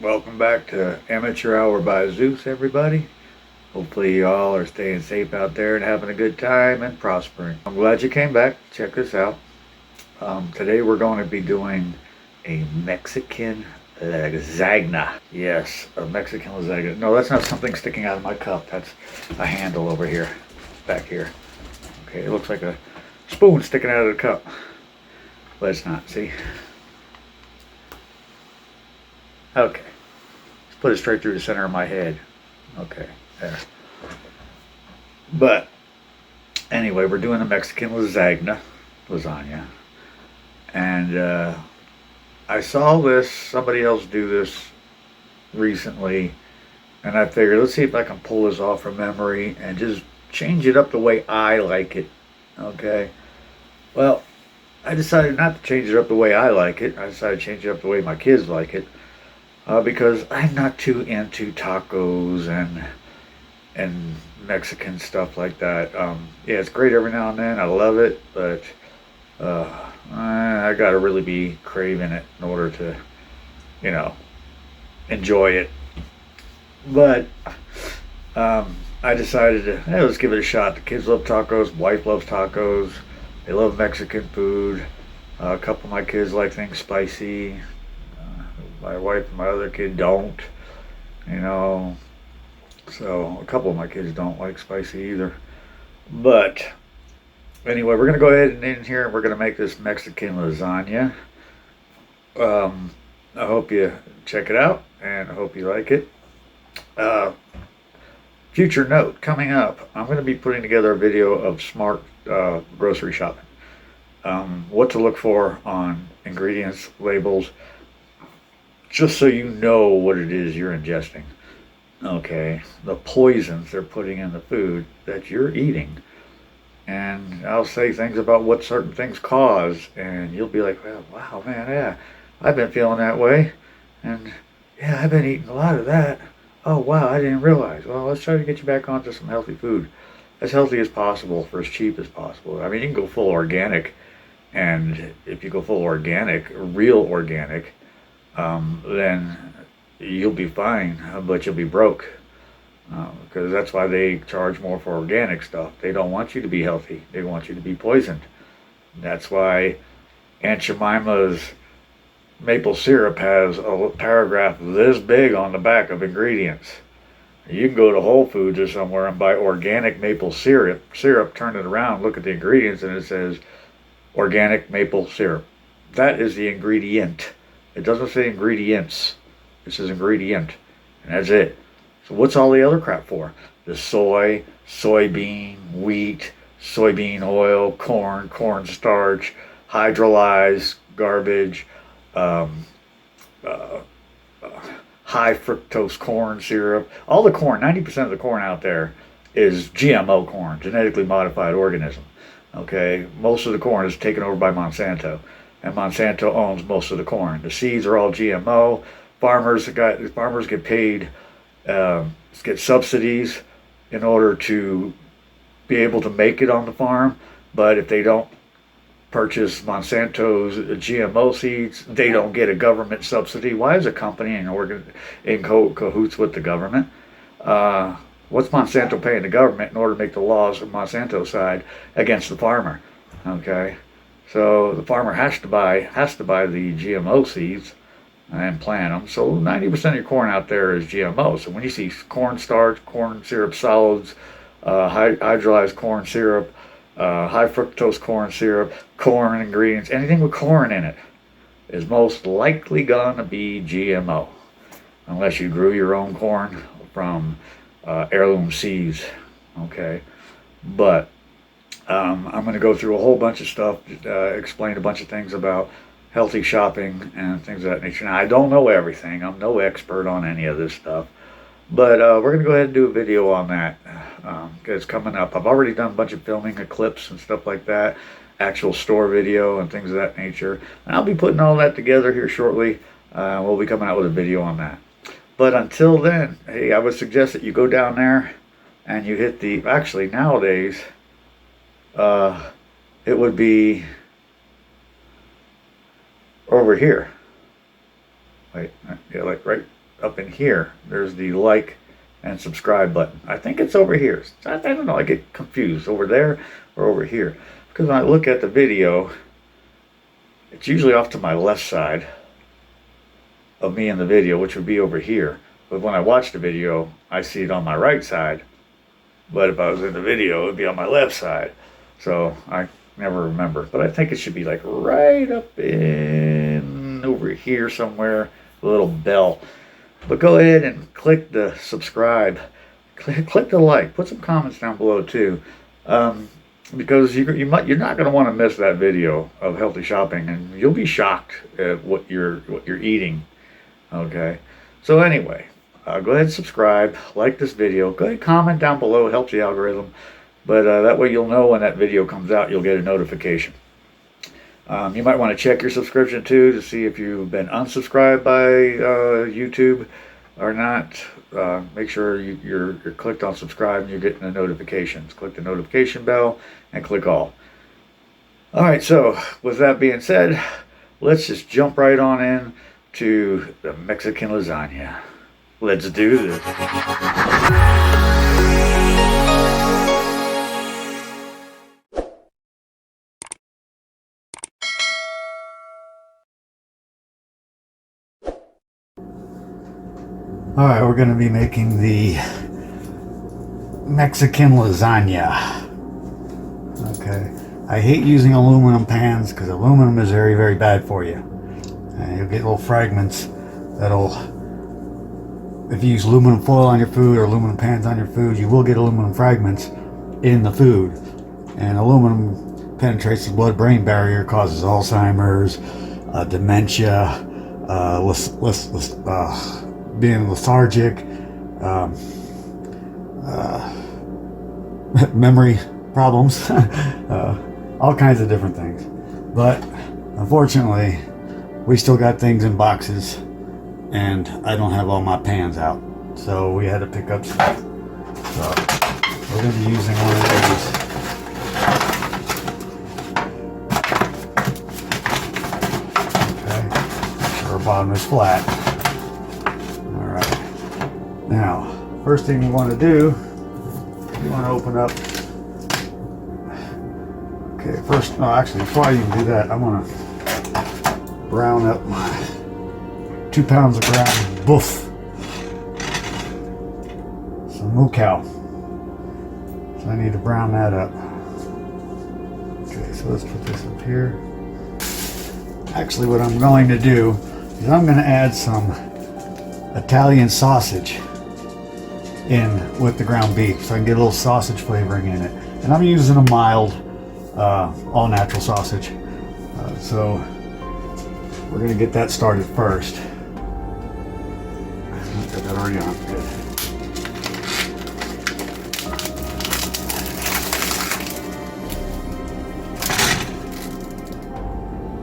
Welcome back to Amateur Hour by Zeus, everybody. Hopefully you all are staying safe out there and having a good time and prospering. I'm glad you came back. Check this out. Today we're going to be doing a Mexican lasagna. Yes, a Mexican lasagna. No, that's not something sticking out of my cup. That's a handle over here, back here. Okay, it looks like a spoon sticking out of the cup. But it's not, see? Okay. Let's put it straight through the center of my head. Okay, there. But anyway, we're doing a Mexican lasagna, and I saw somebody else do this recently, and I figured let's see if I can pull this off from memory and just change it up the way I like it. Okay. Well, I decided not to change it up the way I like it. I decided to change it up the way my kids like it. Because I'm not too into tacos and Mexican stuff like that. Yeah, it's great every now and then. I love it, but I gotta really be craving it in order to, you know, enjoy it. But I decided to let's give it a shot. The kids love tacos. Wife loves tacos. They love Mexican food. A couple of my kids like things spicy. My wife and my other kid don't, you know. So a couple of my kids don't like spicy either. But anyway, we're gonna go ahead and in here and we're gonna make this Mexican lasagna. I hope you check it out and I hope you like it. Uh, Future note coming up, I'm going to be putting together a video of smart grocery shopping. What to look for on ingredients labels, just so you know what it is you're ingesting. Okay, the poisons they're putting in the food that you're eating. And I'll say things about what certain things cause, and you'll be like, well, wow, man, yeah, I've been feeling that way. And yeah, I've been eating a lot of that. Oh, wow, I didn't realize. Well, let's try to get you back onto some healthy food. As healthy as possible for as cheap as possible. I mean, you can go full organic, and if you go full organic, real organic, then you'll be fine, but you'll be broke. Because that's why they charge more for organic stuff. They don't want you to be healthy. They want you to be poisoned. That's why Aunt Jemima's maple syrup has a paragraph this big on the back of ingredients. You can go to Whole Foods or somewhere and buy organic maple syrup, turn it around, look at the ingredients, and it says organic maple syrup. That is the ingredient. It doesn't say ingredients. It says ingredient. And that's it. So what's all the other crap for? The soy, soybean, wheat, soybean oil, corn, cornstarch, hydrolyzed garbage, um, uh, high fructose corn syrup. All the corn, 90% of the corn out there is GMO corn, genetically modified organism. Okay, most of the corn is taken over by Monsanto, and Monsanto owns most of the corn. The seeds are all GMO. Farmers get paid, get subsidies in order to be able to make it on the farm. But if they don't purchase Monsanto's GMO seeds, they don't get a government subsidy. Why is a company in cahoots with the government? What's Monsanto paying the government in order to make the laws on Monsanto's side against the farmer? Okay, so the farmer has to buy the GMO seeds and plant them. So 90% of your corn out there is GMO. So when you see cornstarch, corn syrup solids, hydrolyzed corn syrup, high fructose corn syrup, corn ingredients, anything with corn in it is most likely going to be GMO, unless you grew your own corn from heirloom seeds. Okay, but I'm going to go through a whole bunch of stuff, explain a bunch of things about healthy shopping and things of that nature. Now, I don't know everything. I'm no expert on any of this stuff. But we're going to go ahead and do a video on that. It's coming up. I've already done a bunch of filming of clips and stuff like that. Actual store video and things of that nature. And I'll be putting all that together here shortly. We'll be coming out with a video on that. But until then, hey, I would suggest that you go down there and you hit the... Actually, nowadays, it would be over here. Wait, yeah, like right in here. There's the like and subscribe button. I think it's over here. I don't know. I get confused over there or over here. Because when I look at the video, it's usually off to my left side of me in the video, which would be over here. But when I watch the video, I see it on my right side. But if I was in the video, it would be on my left side. So I never remember. But I think it should be like right up in over here somewhere, a little bell. But go ahead and click the subscribe, click the like, put some comments down below too, because you're not going to want to miss that video of healthy shopping, and you'll be shocked at what you're eating. Okay, so anyway, go ahead and subscribe, like this video, go ahead and comment down below. It helps the algorithm, but that way you'll know when that video comes out. You'll get a notification. You might want to check your subscription too to see if you've been unsubscribed by YouTube or not. Make sure you're clicked on subscribe and you're getting the notifications. Click the notification bell and click all. Alright, so with that being said, let's just jump right on in to the Mexican lasagna. Let's do this. Alright, we're going to be making the Mexican lasagna. Okay, I hate using aluminum pans because aluminum is very, very bad for you. You'll get little fragments that'll, if you use aluminum foil on your food or aluminum pans on your food, you will get aluminum fragments in the food. And aluminum penetrates the blood-brain barrier, causes Alzheimer's, dementia, being lethargic, memory problems, all kinds of different things. But unfortunately, we still got things in boxes, and I don't have all my pans out, so we had to pick up some. So we're going to be using one of these. Okay, make sure our bottom is flat. Now, first thing you want to do, you want to open up. Okay, first, no, actually, before I even do that, I want to brown up my 2 pounds of ground boof. Some moo cow. So I need to brown that up. Okay, so let's put this up here. Actually, what I'm going to do is I'm going to add some Italian sausage in with the ground beef, so I can get a little sausage flavoring in it. And I'm using a mild, all natural sausage. So we're going to get that started first. Got that already on. Good.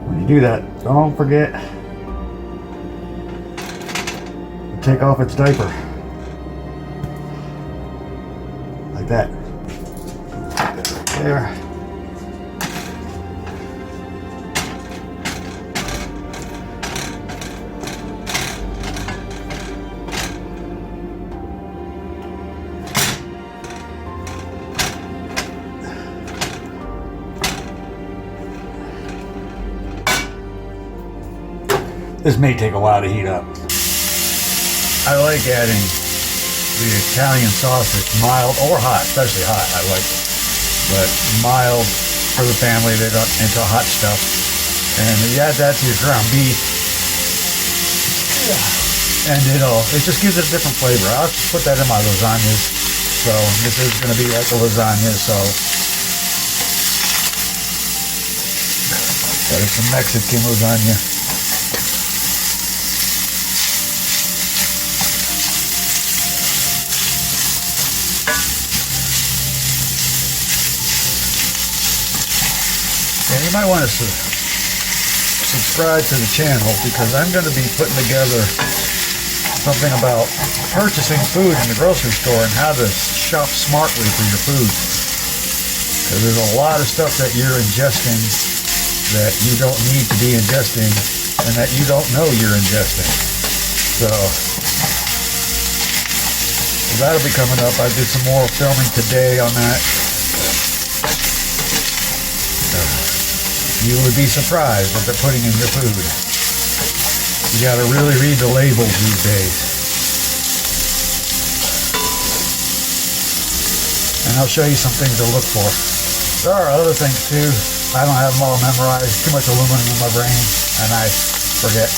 When you do that, don't forget to take off its diaper. Like that. Put that right there. This may take a while to heat up. I like adding the Italian sausage, mild or hot, especially hot, I like it. But mild for the family, they don't into hot stuff. And you add that to your ground beef, and it just gives it a different flavor. I'll just put that in my lasagnas. So this is going to be like a lasagna, so that is some Mexican lasagna. And you might want to subscribe to the channel, because I'm going to be putting together something about purchasing food in the grocery store and how to shop smartly for your food. Because there's a lot of stuff that you're ingesting that you don't need to be ingesting and that you don't know you're ingesting. So that'll be coming up. I did some more filming today on that. You would be surprised what they're putting in your food. You gotta really read the labels these days. And I'll show you some things to look for. There are other things too. I don't have them all memorized. Too much aluminum in my brain, and I forget.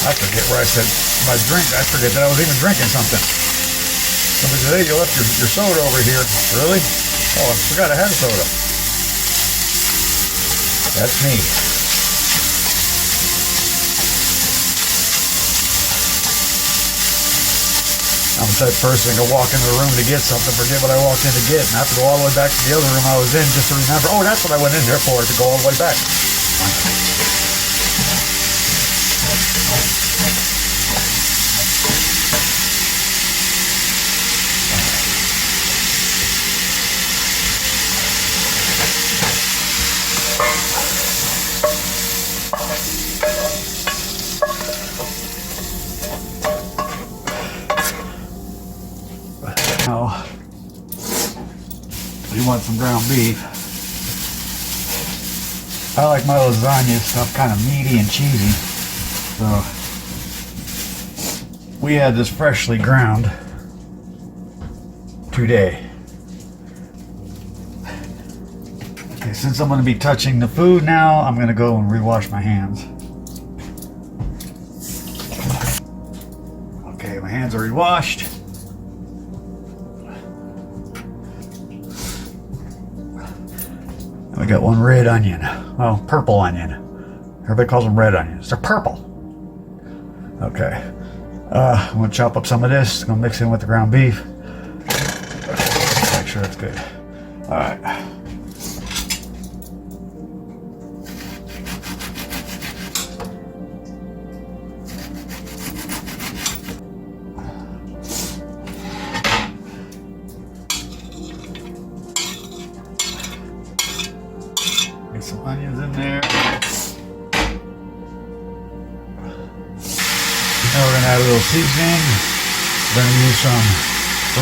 I forget where I said my drink. I forget that I was even drinking something. Somebody said, hey, you left your soda over here. Really? Oh, I forgot I had a soda. That's me. I'm the type of person who can walk into the room to get something, forget what I walked in to get, and I have to go all the way back to the other room I was in just to remember, oh, that's what I went in there for, to go all the way back. Now, you want some ground beef. I like my lasagna stuff kind of meaty and cheesy. So, we had this freshly ground today. Okay, since I'm going to be touching the food now, I'm going to go and rewash my hands. Okay, my hands are rewashed. We got one red onion. Well, purple onion. Everybody calls them red onions. They're purple. Okay. I'm going to chop up some of this. I'm going to mix it in with the ground beef. Make sure it's good. Alright. Get some onions in there. Now we're going to add a little seasoning. We're going to use some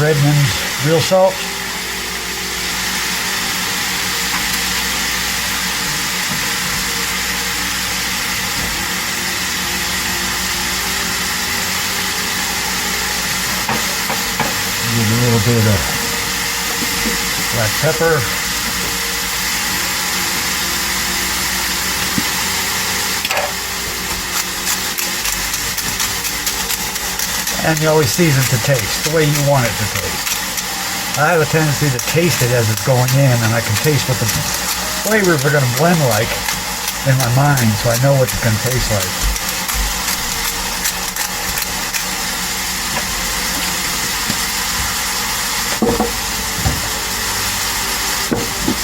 Redmond's real salt. Use a little bit of black pepper. And you always season to taste, the way you want it to taste. I have a tendency to taste it as it's going in, and I can taste what the flavors are going to blend like in my mind, so I know what it's going to taste like.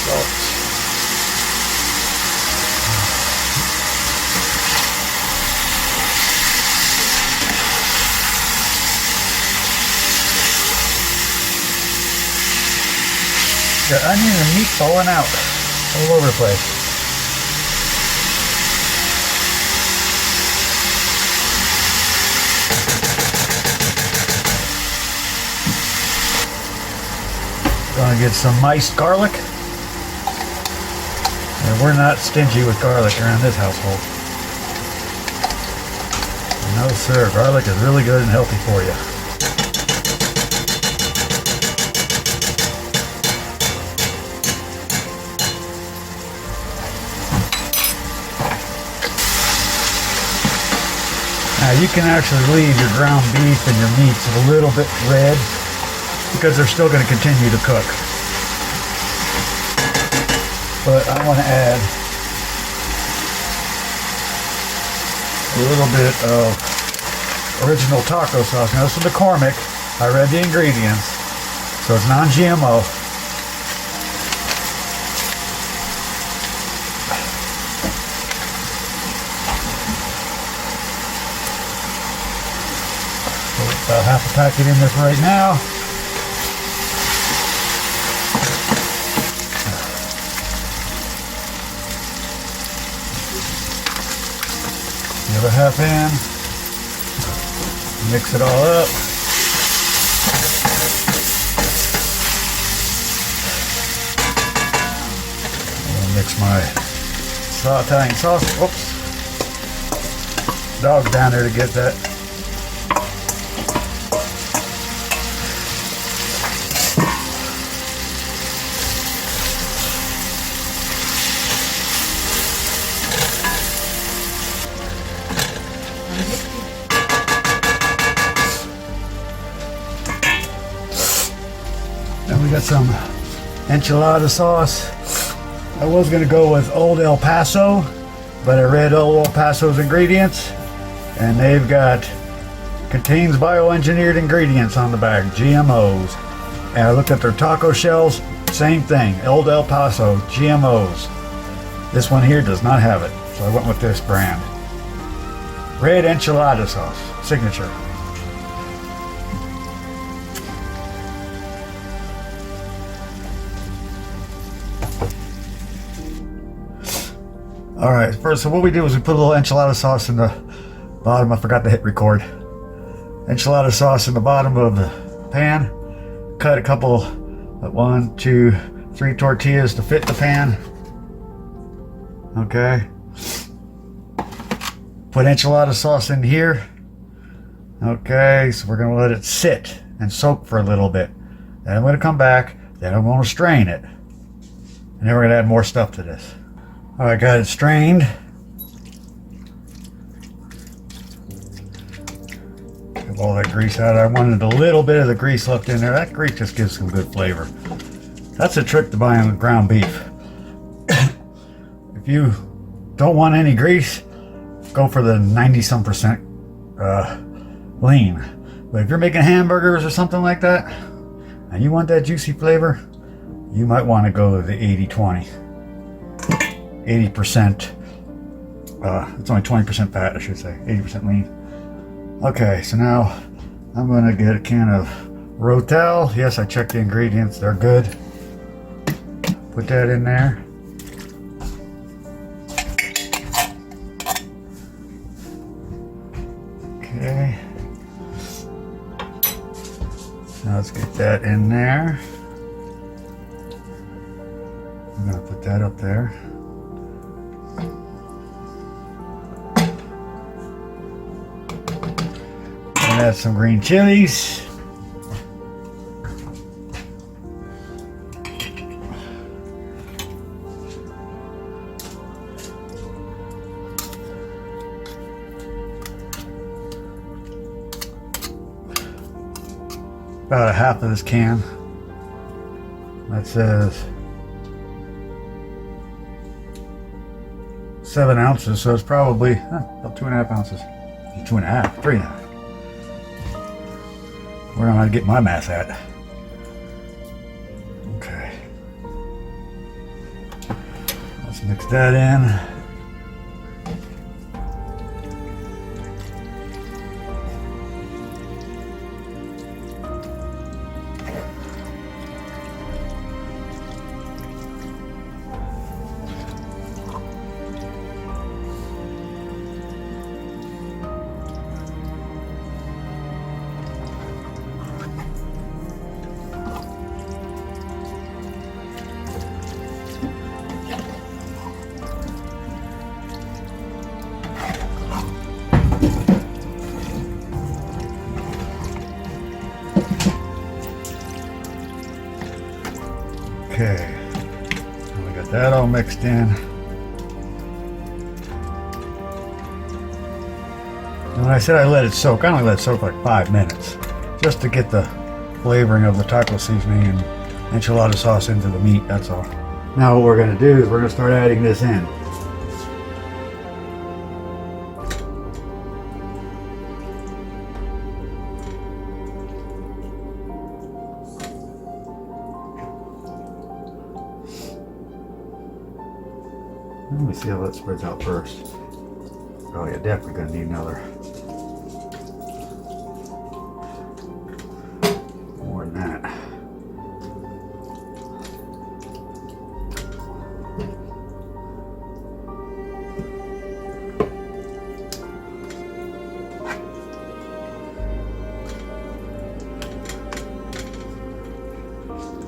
Salt. Got onion and meat falling out all over the place. Gonna get some minced garlic. And we're not stingy with garlic around this household. No sir, garlic is really good and healthy for you. Now you can actually leave your ground beef and your meats a little bit red because they're still going to continue to cook. But I want to add a little bit of original taco sauce. Now this is McCormick. I read the ingredients, so it's non-GMO. About half a packet in this right now. The other half in. Mix it all up. I'll mix my Italian sauce. Whoops. Dog's down there to get that. Then we got some enchilada sauce. I was going to go with Old El Paso, but I read Old El Paso's ingredients, and they've got contains bioengineered ingredients on the back, GMOs. And I looked at their taco shells, same thing, Old El Paso, GMOs. This one here does not have it, so I went with this brand. Red enchilada sauce, signature. All right, first, so what we did was we put a little enchilada sauce in the bottom. I forgot to hit record. Enchilada sauce in the bottom of the pan. Cut a couple, 1, 2, 3 tortillas to fit the pan. Okay. Put enchilada sauce in here. Okay, so we're gonna let it sit and soak for a little bit. Then I'm gonna come back, then I'm gonna strain it. And then we're gonna add more stuff to this. All right, got it strained. Get all that grease out. I wanted a little bit of the grease left in there. That grease just gives some good flavor. That's a trick to buying ground beef. If you don't want any grease, go for the 90-some% lean. But if you're making hamburgers or something like that, and you want that juicy flavor, you might want to go to the 80-20. 80%, it's only 20% fat, I should say, 80% lean. Okay, so now I'm gonna get a can of Rotel. Yes, I checked the ingredients, they're good. Put that in there. Okay. Now let's get that in there. I'm gonna put that up there. Add some green chilies. About a half of this can. That says 7 ounces, so it's probably about 2.5 ounces. 2.5, 3.5. Where am I getting my mass at? Okay. Let's mix that in. Okay, now we got that all mixed in. And when I said I let it soak, I only let it soak like 5 minutes, just to get the flavoring of the taco seasoning and enchilada sauce into the meat, that's all. Now what we're gonna do is we're gonna start adding this in. Let me see how that spreads out first. Oh yeah, definitely gonna need another. More than that.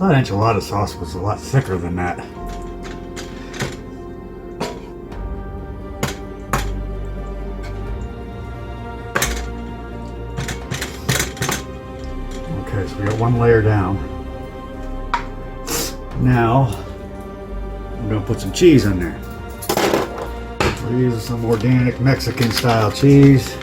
thought enchilada sauce was a lot thicker than that. Okay, so we got one layer down. Now, I'm gonna put some cheese in there. We're using some organic Mexican style cheese.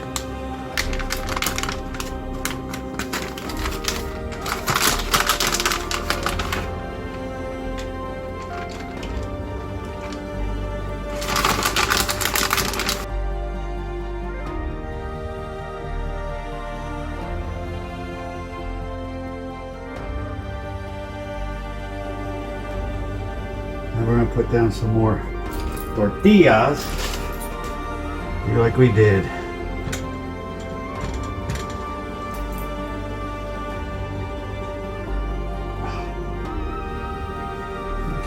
And we're going to put down some more tortillas, like we did.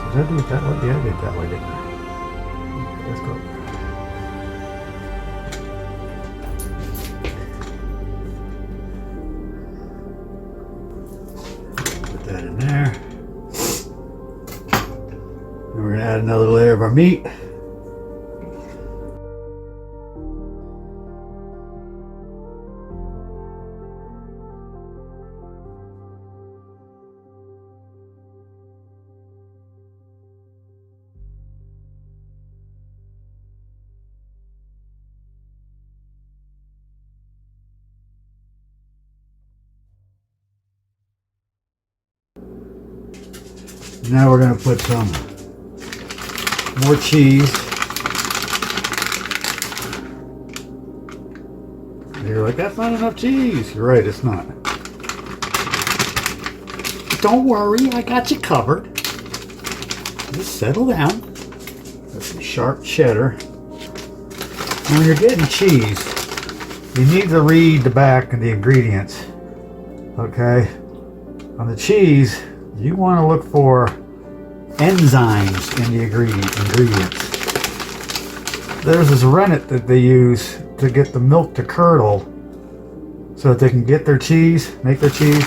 Did I do it that way? Yeah, I did it that way, didn't I? Okay, let's go. Put that in there. And we're going to add another layer of our meat. Now we're going to put some more cheese. You're like, that's not enough cheese. You're right, it's not. Don't worry, I got you covered. Just settle down. Put some sharp cheddar. And when you're getting cheese, you need to read the back of the ingredients. Okay? On the cheese, you want to look for enzymes in the ingredients. There's this rennet that they use to get the milk to curdle so that they can get their cheese, make their cheese.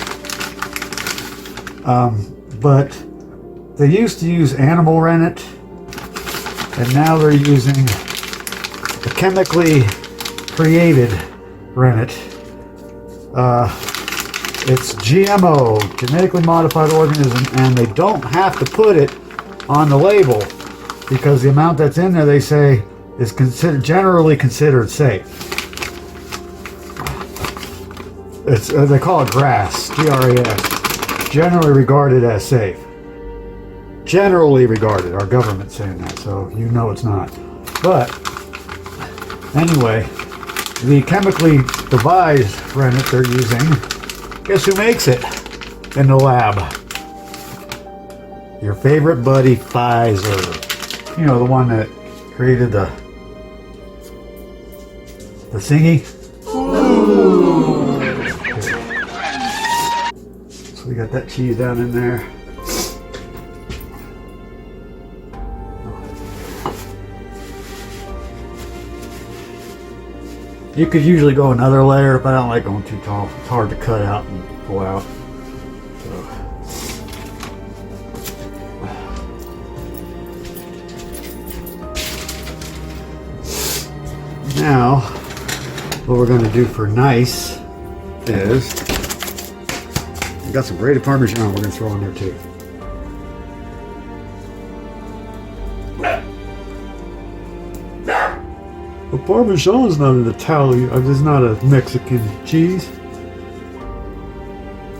But they used to use animal rennet, and now they're using the chemically created rennet. It's GMO, genetically modified organism, and they don't have to put it on the label because the amount that's in there, they say, is generally considered safe. It's they call it GRAS, G-R-A-S, generally regarded as safe. Generally regarded, our government's saying that, so you know it's not. But anyway, the chemically devised rennet they're using, guess who makes it in the lab? Your favorite buddy, Pfizer. You know, the one that created the thingy. So we got that cheese down in there. You could usually go another layer, but I don't like going too tall. It's hard to cut out and pull out. So. Now, what we're going to do for nice is, we got some grated Parmesan we're going to throw in there too. Well, Parmesan is not an Italian, it's not a Mexican cheese.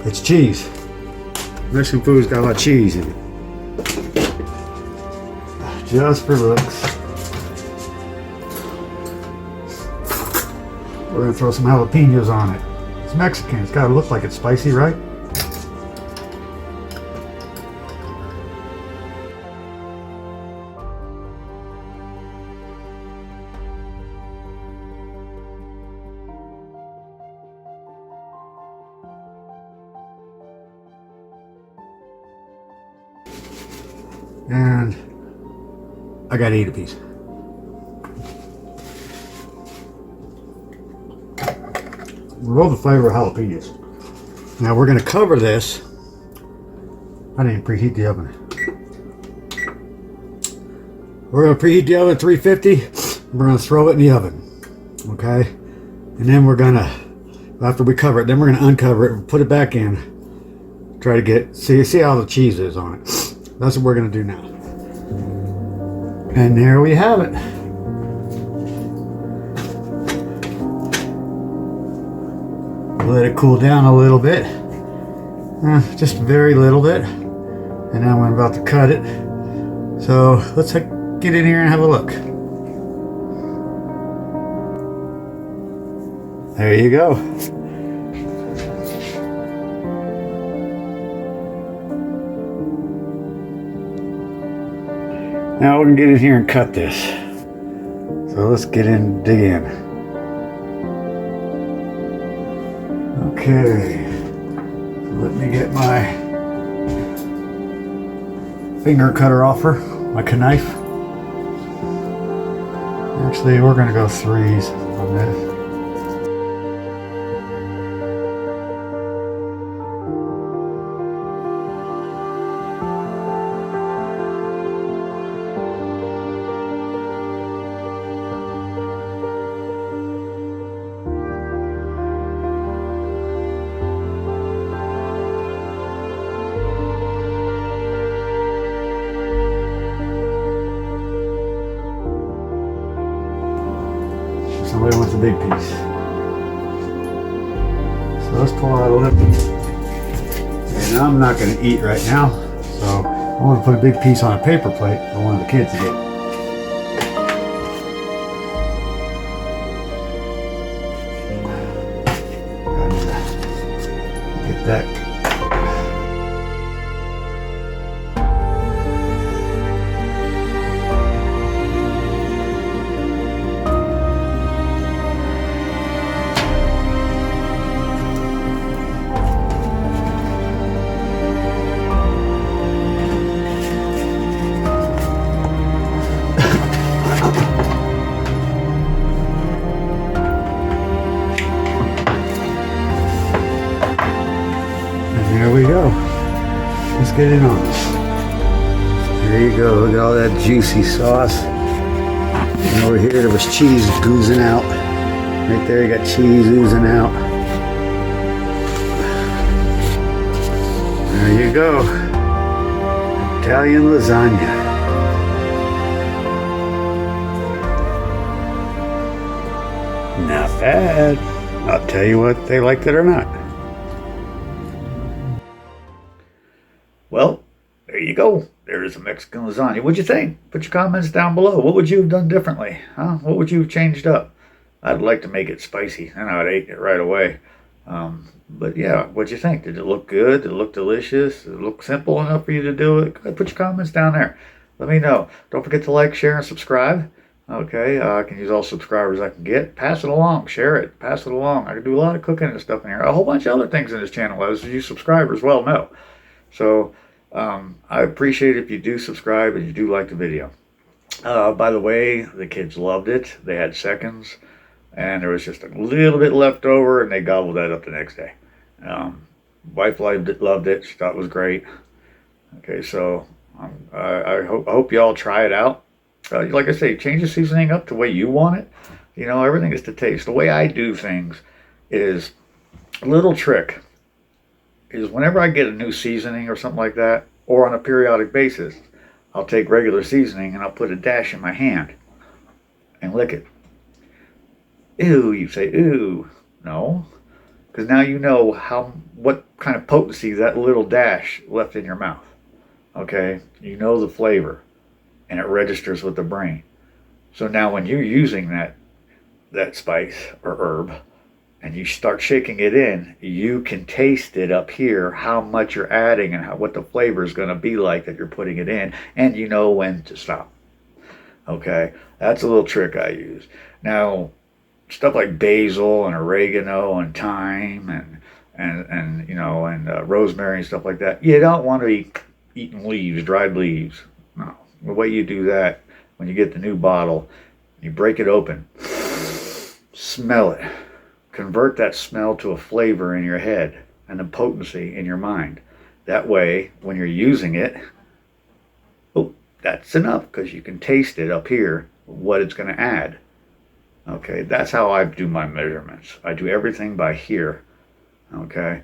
It's cheese. Mexican food's got a lot of cheese in it. Just for looks. We're gonna throw some jalapenos on it. It's Mexican, it's gotta look like it's spicy, right? And I gotta eat a piece. Roll the flavor of jalapenos. Now we're gonna cover this I didn't preheat the oven. We're going to preheat the oven at 350. We're going to throw it in the oven. Okay? And then we're going to, after we cover it, then we're going to uncover it and put it back in. Try to get, see how the cheese is on it. That's what we're going to do now. And there we have it. Let it cool down a little bit. Just very little bit. And now I'm about to cut it. So let's get in here and have a look. There you go. Now we're gonna get in here and cut this. So let's get in, dig in. Okay. So let me get my finger cutter off her, my knife. Actually, we're gonna go 3s on this. Somebody wants a big piece. So let's pull out a lip. And I'm not going to eat right now, so I want to put a big piece on a paper plate for one of the kids to get. Get that. There we go. Let's get it on. There you go. Look at all that juicy sauce. And over here there was cheese oozing out. Right there you got cheese oozing out. There you go. Italian lasagna. Not bad. I'll tell you what, they liked it or not. Well, there you go. There's a Mexican lasagna. What'd you think? Put your comments down below. What would you have done differently? Huh? What would you have changed up? I'd like to make it spicy, and I would eat it right away. But yeah, what'd you think? Did it look good? Did it look delicious? Did it look simple enough for you to do it? Go ahead, put your comments down there. Let me know. Don't forget to like, share, and subscribe. Okay, I can use all subscribers I can get. Pass it along. Share it. Pass it along. I can do a lot of cooking and stuff in here. A whole bunch of other things in this channel, as you subscribers well know. So I appreciate it if you do subscribe and you do like the video. By the way, the kids loved it. They had seconds, and there was just a little bit left over, and they gobbled that up the next day. Wife loved it. She thought it was great. Okay, so I hope you all try it out. Like I say, change the seasoning up the way you want it. You know, everything is to taste. The way I do things is a little trick. Is whenever I get a new seasoning or something like that, or on a periodic basis, I'll take regular seasoning and I'll put a dash in my hand and lick it. Ew, you say, ew. No, because now you know what kind of potency that little dash left in your mouth. Okay, you know the flavor, and it registers with the brain. So now when you're using that spice or herb, and you start shaking it in, you can taste it up here, how much you're adding and what the flavor is going to be like that you're putting it in, and you know when to stop. Okay, that's a little trick I use. Now, stuff like basil and oregano and thyme and you know, and rosemary and stuff like that, you don't want to be eating leaves, dried leaves. No, the way you do that, when you get the new bottle, you break it open, smell it. Convert that smell to a flavor in your head and a potency in your mind. That way, when you're using it, oh, that's enough, because you can taste it up here, what it's going to add. Okay, that's how I do my measurements. I do everything by here. Okay,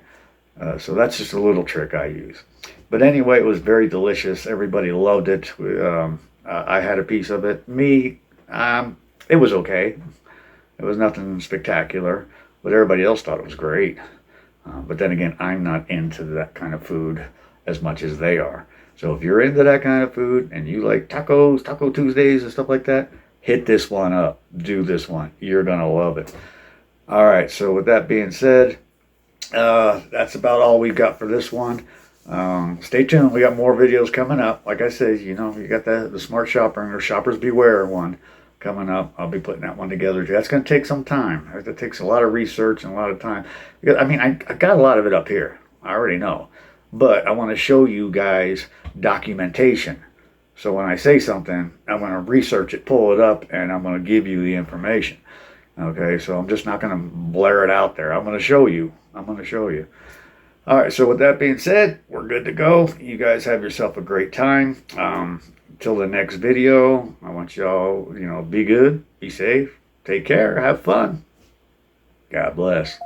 so that's just a little trick I use. But anyway, it was very delicious. Everybody loved it. I had a piece of it. It was okay. It was nothing spectacular, but everybody else thought it was great. But then again, I'm not into that kind of food as much as they are. So if you're into that kind of food and you like tacos, Taco Tuesdays and stuff like that, hit this one up. Do this one. You're going to love it. All right, so with that being said, that's about all we've got for this one. Stay tuned. We got more videos coming up. Like I said, you got the Smart Shopper or Shoppers Beware one coming up. I'll be putting that one together too. That's going to take some time. That takes a lot of research and a lot of time. I mean, I got a lot of it up here. I already know. But I want to show you guys documentation. So when I say something, I'm going to research it, pull it up, and I'm going to give you the information. Okay, so I'm just not going to blare it out there. I'm going to show you. All right, so with that being said, we're good to go. You guys have yourself a great time. Till the next video, I want y'all, be good, be safe, take care, have fun. God bless.